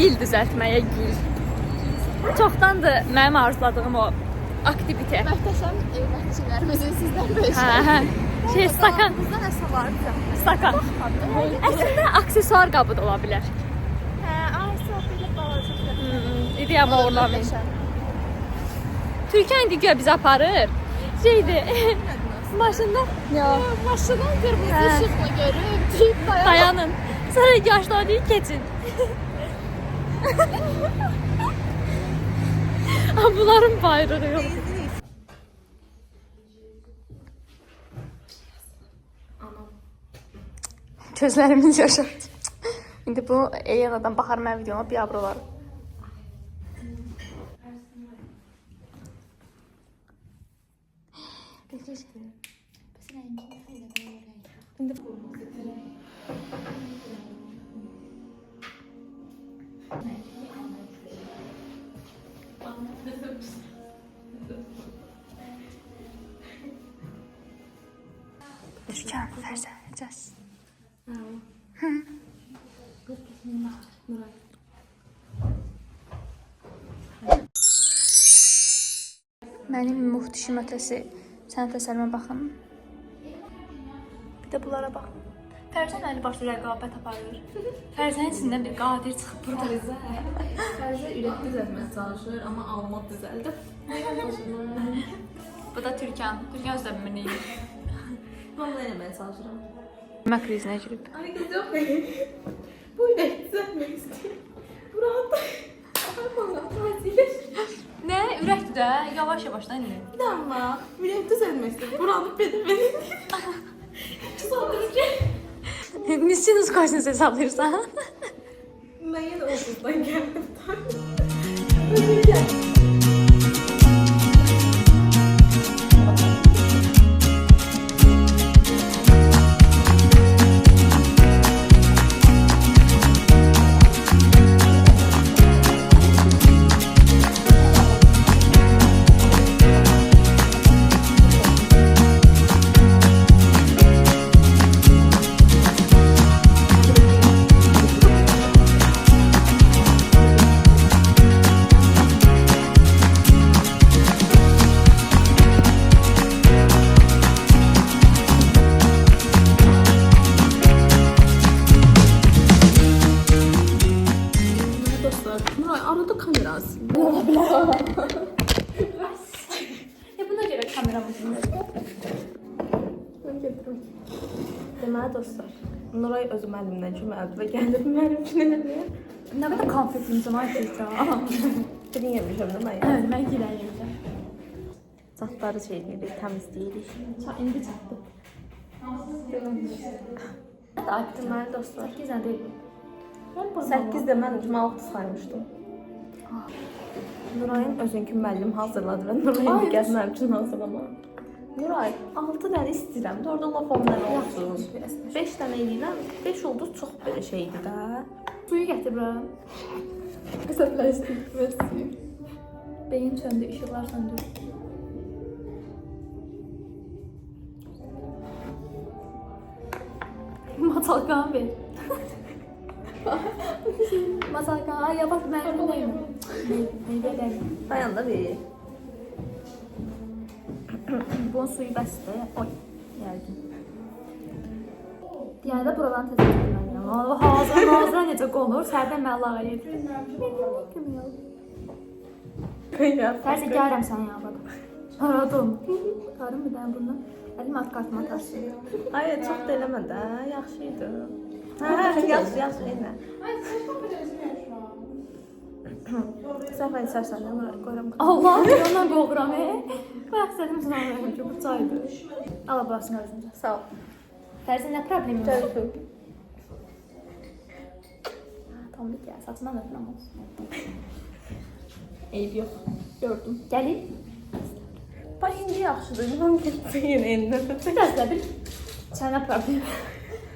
gil düzəltməyə gil. Çoxdandır mənim arzuladığım o aktivite. Möhtəşəm evlənçilərimizin sizdən böyle Şey, stakan. Bizdə nəsə var? Stakan. Əslində aksesuar qabı da ola bilər. Arsa belə balaca. İdiyam ornamış. Türkiyə indi güya bizi aparır. Şeydi. Maşında. Yok. Maşından qırmızı işıqla görüb, deyib Dayanın. Sonra yaşlanıyı keçin. Bunların bayrağı yok. Gözlerimiz yaşardı. İndi bu Elena'dan baxar mən videoma bir abro var. İndi Düşkən fərzənəcəz. Mənim muhtişim ötəsi sənət əsərimə baxın. Bir də bunlara baxın. Fərzən əli başlı rəqabət aparır. Fərzənin içindən bir qadir çıxıb burada. Fərzə ürək düzəltməyə çalışır, amma alma düzəldir. Bu da Türkan. Türkan özü də bilmir. Vallahi eləməyə çalışıram. Yemək krizinə girib. Ay kız yok. Bu ürək düzəltmək istəyir. Burada. Nə? Ürəkdir də. Yavaş-yavaş da indi. Bir amma ürək düzəltmək istəyir. Buranı beni. Sadəcə. Sinus kosinus hesablayırsan. Mən yenə ofisdən gəldim. Özür dilərim. Arada kamerası. Buna görə kameramızın. Deməli dostlar, Nuray öz müəllimdən köməkdir və gəldi mənim üçün eləməyə. Nə qədər konfetimiz var Türkan. Birini yemişəm də mən. Hə, mən girəyəcəm. Saçları şey edirik, təmizləyirik. İndi çatdı. Deməli dostlar, 8 nə deyil. 8-də mən 6 saymışdım. Nurayın özünkü müəllim hazırladı və Nurayın diqqət mənim üçün hazırlama. Nuray, 6 dənə istəyirəm, 4 laf 10 dənə olsun. 5 dənə eləyirəm, 5 oldu çox belə şeydir də. Suyu gətirirəm. Qısaqlaşdım, versin. Beyin söndü, işıqlar söndü. Matalqanı ver. Matalqanı, ay yavaş mənim neyim? Meyvə deyim. Dayan da bir. Bunun suyu bəsdir. Oy, gəldim. Deyəndə buradan tez etməliyəm. Hazıra necə qonur, sərdən məlaq eləyir. Tərzi gəlirəm sən yavada. Aradım. Qarım bir dənə bundan. Əlim at kartıma tarsın. Ay, çox da eləmə də, yaxşı idi. Yaxşı, elə. Sən fəal içərsən də, qoyuram. Allah, ondan qoğuram, Bax, sədim sana verim ki, bu çaydır. Allah burasını özüncə. Sağ ol. Tərzi, nə problemin var? Görüşürük. Tam bir gəl, saçından öpürəm olsun. Eyb yox, gördüm. Gəlir. Bax, indi yaxşıdır, mən gəlbəyən elinə tutacaq. Biraz da bir çayına problem.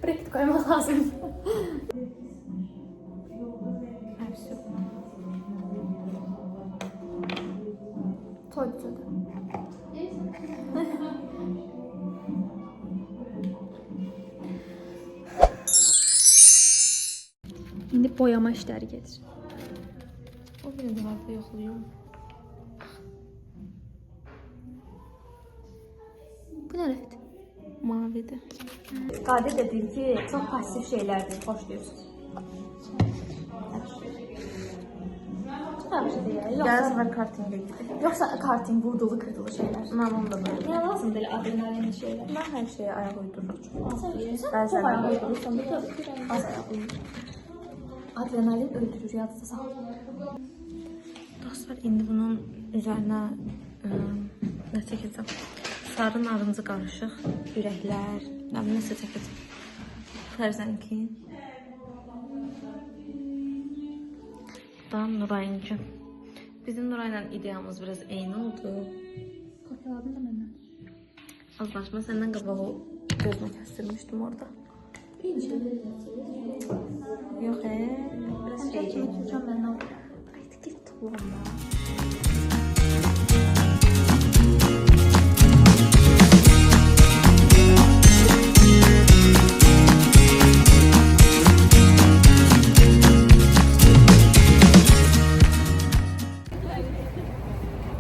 Breket koymaq lazım. Toydur da. İndi boyama işləri gedir. O biri də harda yoxlayım. Bu nə rəngdir? Mavidir. Qadir də deyir ki, çox pasif şeylərdir, xoşlayırsınız. Tabii ki deyək. Gəl səfər kartinga gidir. Yoxsa karting vurdulu kırdılı şeylər. Mən onu da böyle. Nə lazım belə adrenalinli şeylər? Mən hər şeyə ayaq uydururum. Sən çox ayaq uydurursan da az ayaq uydur. Adrenalin öldürür, yadda sağ. Dostlar, indi bunun üzərinə nə çəkəcəm? Sarı narıncı qarışıq, ürəklər, nə bilim nəsə çəkəcəm. Fərzənkin. Dan Nurayıncı. Bizim Nurayla ideyamız biraz eyni oldu. Kopyaladın da məndən. Azlaşma səndən qabaq o gözümü kəstirmişdim orada. Yox, biraz şey Çəkəcəm məndən. Haydi git ulan.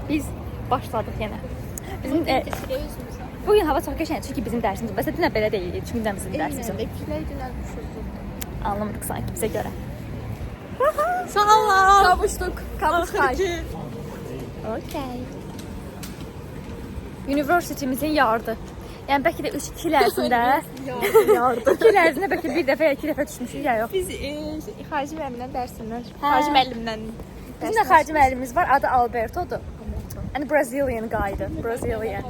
Biz başladık yenə. Bizim bugün hava çox qəşəngdir çünki bizim dərsimiz. Məsələn, dünən belə deyildi. Çünki dünən bizim dərsimiz. Anlamadık sanki bizə görə. Sağ olun. Kavuştuk. Okay. Universitemizin yardı. Yəni bəlkə də 2 il ərzində yardı. 2 il ərzində bəlkə bir dəfə ya 2 dəfə düşmüşük ya yox. Biz xarici müəllimdən dərsindən, xarici müəllimdən. Bizim də xarici müəllimimiz var. Adı Alberto'dur. Yəni Brazilian guy'dır. Brazilian.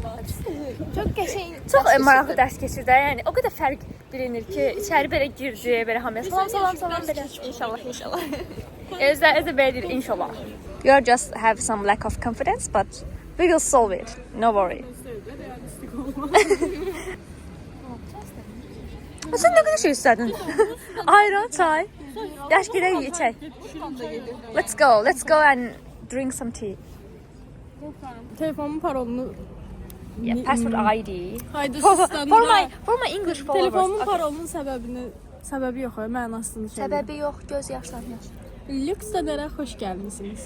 Çox qəşəng. Çox maraqlı dərs keçirdi. Yəni o qədər fərq bilinir ki, içəri belə girdi, belə hamıya salam belə. İnşallah. Özü belə deyir, inşallah. You are just have some lack of confidence, but we will solve it. No worry. Sən nə qədər şey istədin? Ayran, çay. Yaş gedək içək. Let's go and drink some tea. Telefonumun parolunu Yeah, password ID. Haydi For my English followers. Telefonumun parolunun səbəbi yox, mənasını söyləyim. Səbəbi yox, göz yaşlarını yaş. Lüks dədərə xoş gəlmisiniz.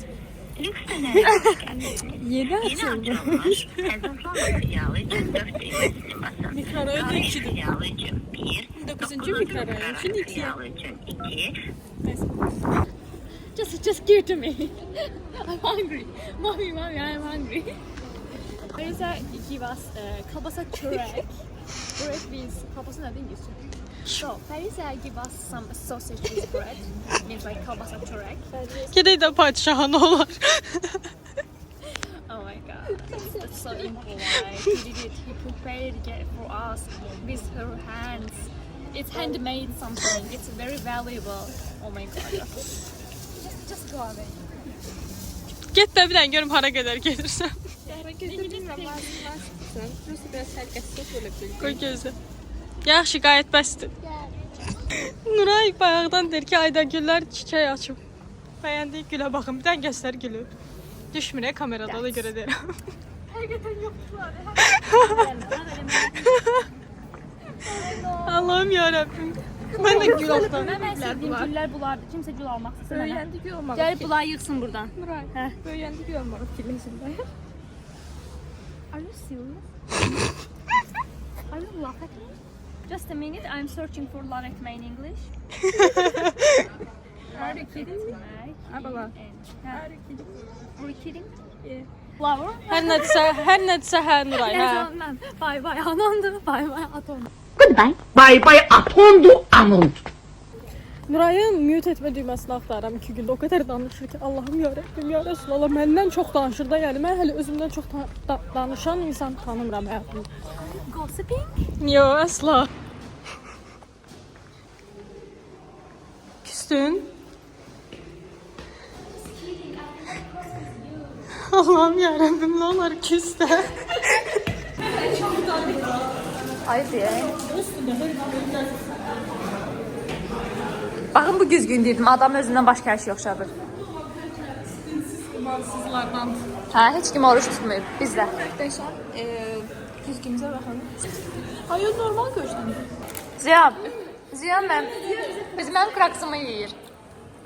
Yeni açıldı. Mikrorayon 2'dir. 9. mikrorayon. Şimdi 2'ye. Just give to me. I'm hungry. Mommy, I'm hungry. Teresa give us kalbasa çörek. Bread means kalbasa ne İngilizce? So, Teresa give us some sausage with bread. Means like kalbasa çörek. Gedək də padişahın olar. Oh my god, that's so impolite. He did it. He prepared it for us with her hands. It's handmade something. It's very valuable. Oh my god. Just go away. Get də bir dənə görüm hara qədər gedirsən. Qoy gözlə. Yaxşı, qayət bəsdir. Nuray bayaqdan deyir ki, Aydagüllər çiçək açıb. Bəyəndiyi gülə baxın, bir dənə göstər gülü. Düşmür kamerada, ona görə deyirəm. Həqiqətən yoxdular. Allah'ım yarabbim. Ben de gül aldım. Mən sevdiyim güllər bunlardır. Kimsə gül almaq istəsə mənə. Böyüyəndə gül olmalı. Gəlib bunlar yığsın buradan. Nuray, böyüyəndə gül olmalı fikirləşirlər. Are you serious? Are you laughing at me? Just a minute, I'm searching for love at me in English. Are you kidding me? Abala. Are you kidding? Flower? Hər nədirsə hə Nuray, hə. Bye bye anondu, bye bye atom. Bye bye atondu anon. Nuray'ın mute etmə düyməsini axtarıram 2 gündə. O qədər danışır ki, Allahım ya Rəbbim, ya Resulallah, məndən çox danışır da. Yəni mən hələ özümdən çox danışan insan tanımıram həyatımda. Gossiping? Yo, əsla. Küstün? Allah'ım yarabbim, ne olur küs de. Hayır diye. Baxın bu güzgün deyirdim, adam özündən başqa hər şey oxşadır. İmansızlardan. Hə, heç kim oruç tutmuyor, biz də. Dəşən, güzgümüzə baxın. Hayır, normal görsəndir. Ziyan mən kraksımı yeyir.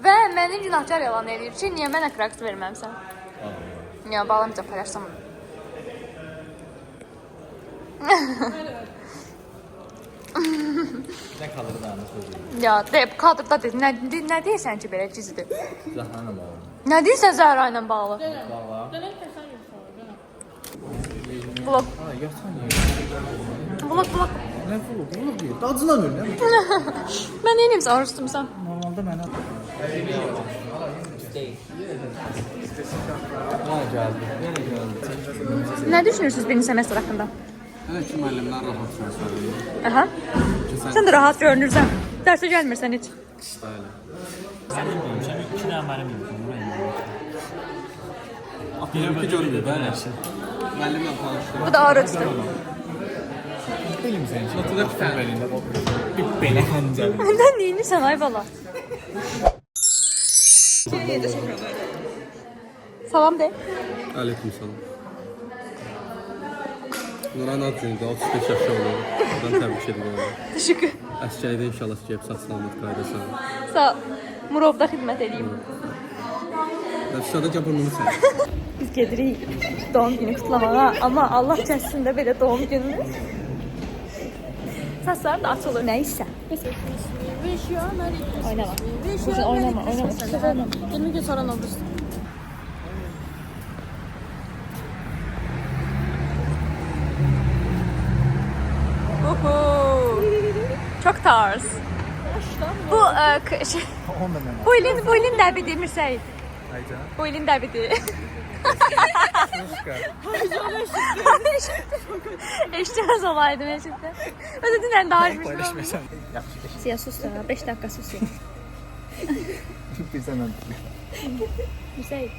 Və məni günahkar yalan eləyir ki, niyə mənə kraks verməmsən? Ya, bağlamayacaq, paylaşsam. Nə kalır mənim sözüm? Ya, kadrda dedi, nə deyirsən ki, belə gizlidir? Zəhranla bağlı. Nə deyirsən Zəhra ilə bağlı? Valla. Blok, Ha, yatan yer. blok. Nə pulu? Pulu deyil. Dacına ver, nə? Mən neyim sən, oruç tutmuşam? Normalda mənə Yenə gəldi. Nə düşünürsünüz birinci semestr haqqında? Hələ ki müəllimlər rahat söyləyir. Aha. Sən də rahat görünürsən. Dərsə gəlmirsən heç. Bəli. Benimki görmür, bəli. Müəllimlə tanışdım. Bu da oruçdur. Bilim sən. Notada bir tane belində bir belə xəncər. Sən neyinsən ay bala? Salam de. Aleyküm salam. Nuran ad günüdür, 35 yaşı olur. Buradan təbrik edirəm. Teşekkür. Əskərdə inşallah gəlib sağ-salamat qayıdasan. Sağ ol. Murovda xidmət edeyim. Nəfsədə gəl burnunu sən. Biz gedirik doğum günü kutlamağa, amma Allah kəssin də belə doğum gününü. Saçlarım da açılır, nə isə. Oynama. Oynama. 20 gün sonra Novruz. Uhu. Çok tarz. Bu bu ilin dəbidi Mirsəid. Bu ilin dəbidi. Eşitmez olaydım eşitmez. Ben de dinlen daha eşitmez. Siya sus da 5 dakika sus ya. Bir zaman. Mirsəid.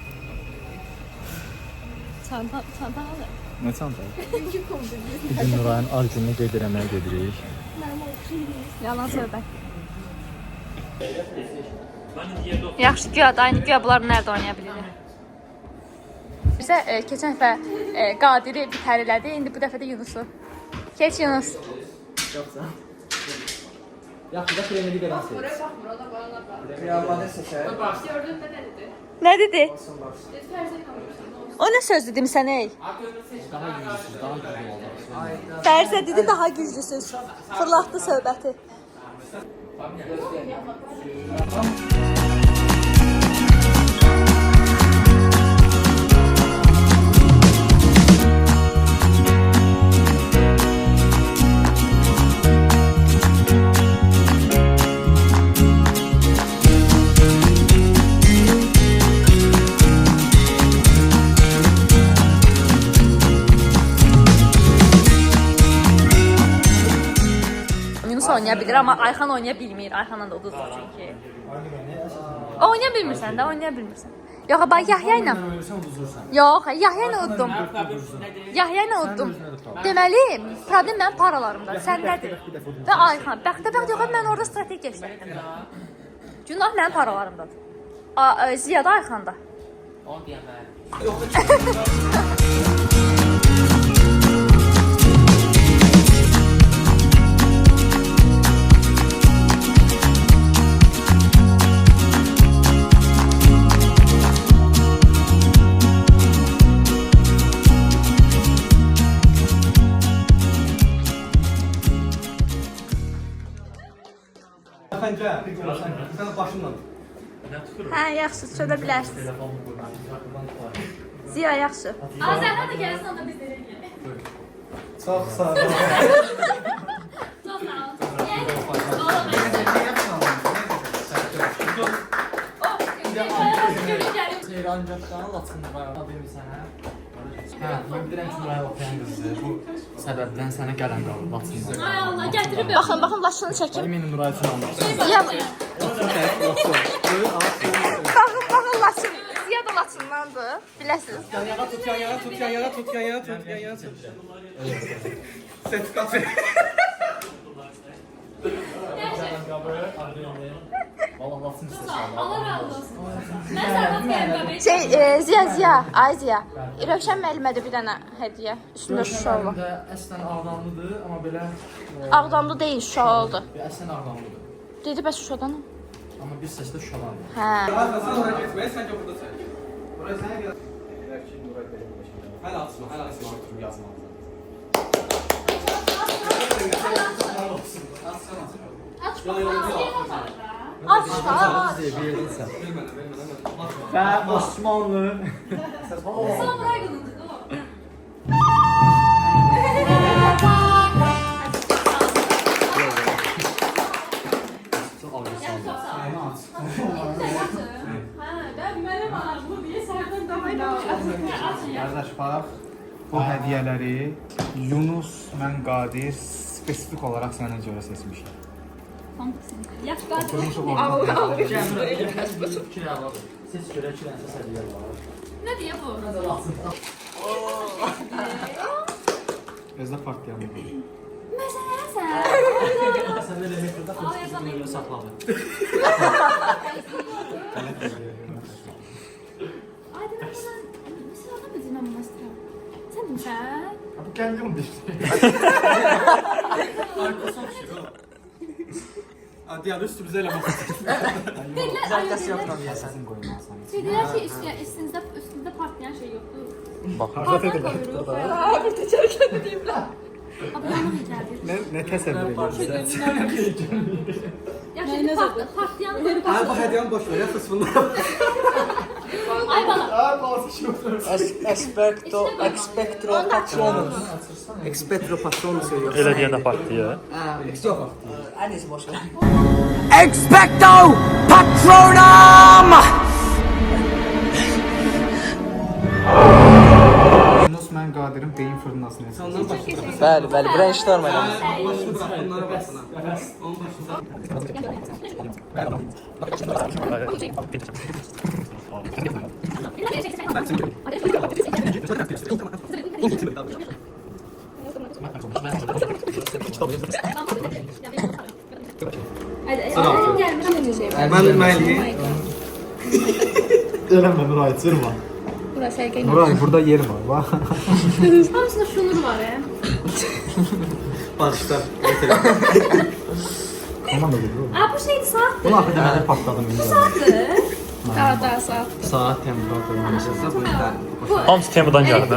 Çanta alır. Nə çanta? Bugün Nurayın ad gününü qeyd eləməyə gedirik. Yalan söhbət. Yaxşı güya da aynı güya bunlar nerede oynayabilirler? Bizə keçən dəfə Qadiri bitərilədi, indi bu dəfə də Yunusu. Keç Yunus. Yaxşı da kremli qələmsi. Nə dedi? O nə söz dedim sənə ey? Fərzə dedi daha güclüsüz. Fırlatdı söhbəti. Oynaya bilir ama Ayxan oynaya bilmir. Ayxanla da uduzdur çünki. Oynaya bilmirsən də, oynaya bilmirsən. Yox, bax Yahya ilə. Yox, Yahya ilə uddum. Yahya ilə uddum. Deməli, problem mənim paralarımdadır. Səndədir. Və Ayxan. Bəxtəbəxt yox, mən orada strategiya işlətdim. Günah mənim paralarımdadır. Ziyada Ayxanda. Hə, yaxşı, çölə bilərsiniz. Ziya, yaxşı. Azərhan da gəlsin, onda biz nereye gidelim? Çox sağ ol. Çok sağ ol. Xeyr, ancaq daha Laçında bayağı bilmirsən, hə? Hə, mən bilirəm ki, buraya oxuyan qızdır. Bu səbəbdən sənə gələn qalır Laçında. Ay Allah, gətirib Baxın, Laçını çəkim. Əmin Nuray üçün almışam. Ziya, baxın Laçın. Ziya da Laçındandır, biləsiniz. Yan yana tut. Sertifikat ver. Valla Laçın istəsən. Allah razı olsun. Mən sərvat gəldim. Ziya, ay Ziya. Rövşən müəllimədir bir dənə hədiyyə. Üstündə şuşa olur. Əslən Ağdamlıdır, amma belə... Ağdamlı deyil, şuşa oldu. Əslən Ağdamlıdır. Dedi bəs şuşadan. Amma bir səsdə Şuşadan. Hə. Və Osmanlı. Qardaş bax, bu hədiyyələri Yunus, mən Qadir spesifik olaraq sənə görə seçmişəm. Oturmuşuq orada. Siz görə 2 dənə səsəliyyə var. Ne diye bu? Özdə partiyanı. Sən də metroda fırsatını görə saxladı. Sen kimsen? Bu kendim düşdü. Adiyalı üstümüzə elə baxın. Səsin qoyulmasın. Dediler ki üstünde partlayan şey yoktu. Baxarda dedilər. Abi yanına geldi. Nə təsəvvür edirsən? Ya şimdi partlayan Ay bu hediyen boş ver ya fısfında. Ay bana. Expectro patronus. Expectro patronus söylüyor. Elə deyəndə partiya. Yok. Annesi boş ver. Expecto Patronum! Yunus, mən Qadirin beyin fırnasını Ondan başla. Bəli, bəli, brainstorm elədim. Başını bırak onlara baksana. Onun başında. Ben Melih. Eləmə Nuray, cırma. Burası erkek. Nuray, burada yer var, bax. Hamısında şunur var ya. Başla. Komanda bu. Aa bu şeydi saat. Bunu axı deməli patladım indi. Daha saat. Saat temperatur olmasa bu yüzden. Hamısı temadan gəldi.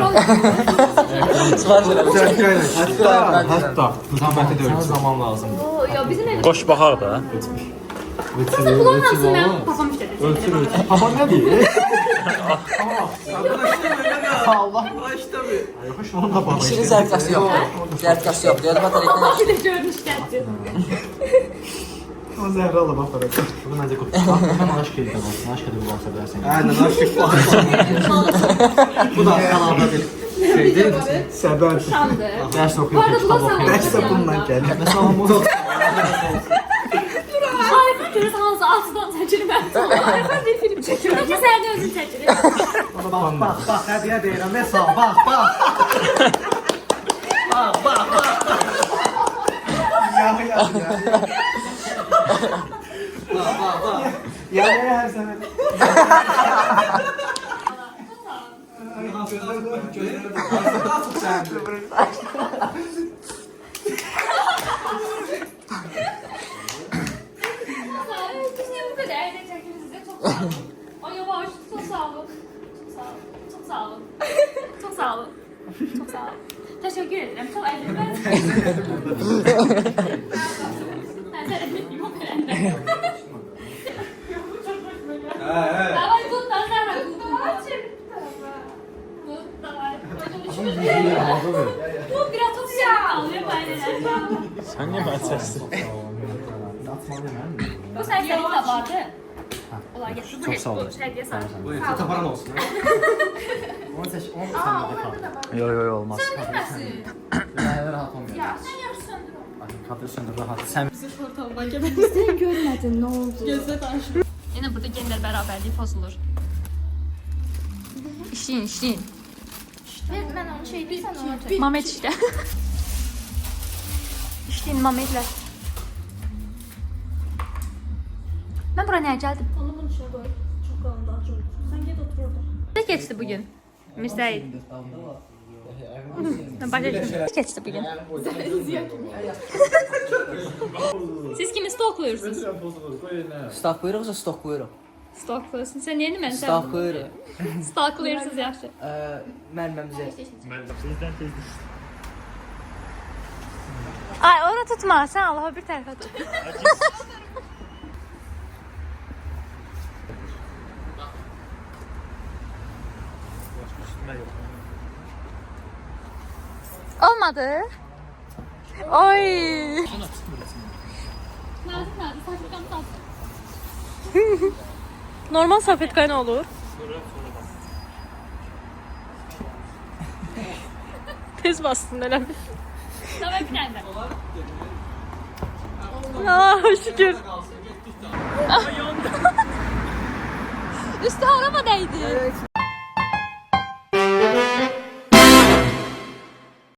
Hətta zəhməti də ölçü. Zaman lazım. Ya bizim evde. Qoş baxar da. Bunların hamısını ben kafam işledim. Ama nə deyir? Allah işte bir. Yox, ona bax. İşinin zərfəsi yoxdur. Zərfəsi yoxdur. Yadıma tərəfdən Bir de görmüşler. O zəhra ala bax ora. Bunu məncə qoy. Mən aşk edirəm. Aşk edib olsa bilərsən. Aynen aşık bu. Bu da kanalda bir şey değil mi? Səbər. Şandı. Dərs Bu oxuyur. arada Kitab bu da oxuyur. Dərs də bundan gəlir. Məsələn, bu Harika görürüz Hansı altıdan çəkilmez. Harika bir film çekiyor. Önce sen de özün çekilir. Bak hediye deyirəm. Mesela bak. ya hər sənə. Biz niye bu kadar eğlenceli çekiyoruz size? Çok sağ olun. Ay yavaş. Çok sağ olun. Çok sağ olun. Çok sağ olun. Çok sağ olun. Teşekkür ederim. Çok eğlenceli. Ben sana yok herhalde. Давай тут Назара Bu biraz çok sıcak kalıyor böyle. Sən niyə mən səssin? Bu sen senin tabağı. Ola getir. Çok sağ olun. Şerdiye sağ olun. Fotoğraf olsun. Onu seç, onu səndə də kal. Yox, yox, olmaz. Söndürmesin. Mənə rahat olmuyor. Ya sen yarı söndür. Kadın söndür rahat. Sən Sen görmedin ne oldu? Yine burada gender bərabərliyi pozulur. İşleyin. Ben onu şey değil sen onu çek. Mamet işte. İşleyin Mametlər. Ben buraya niye geldim? Onu bunun içine koy. Çok kalın daha çok. Sen git otur orada. Ne geçti bugün? Müsait. Başa keçdi bugün. Siz kimi stoklayırsınız? Staklayırıqsa stoklayırıq. Stoklayırsınız. Sen yeni mən sən. Staklayırıq. Stoklayırsınız yaxşı. Mənbəmizə. Ay onu tutma. Sen Allah'a bir tərəfə tut. Olmadı. Oy. Normal salfetka ne olur? Tez bastın öyle. Tamam bir tane. Aa şükür. Üstü araba değdi.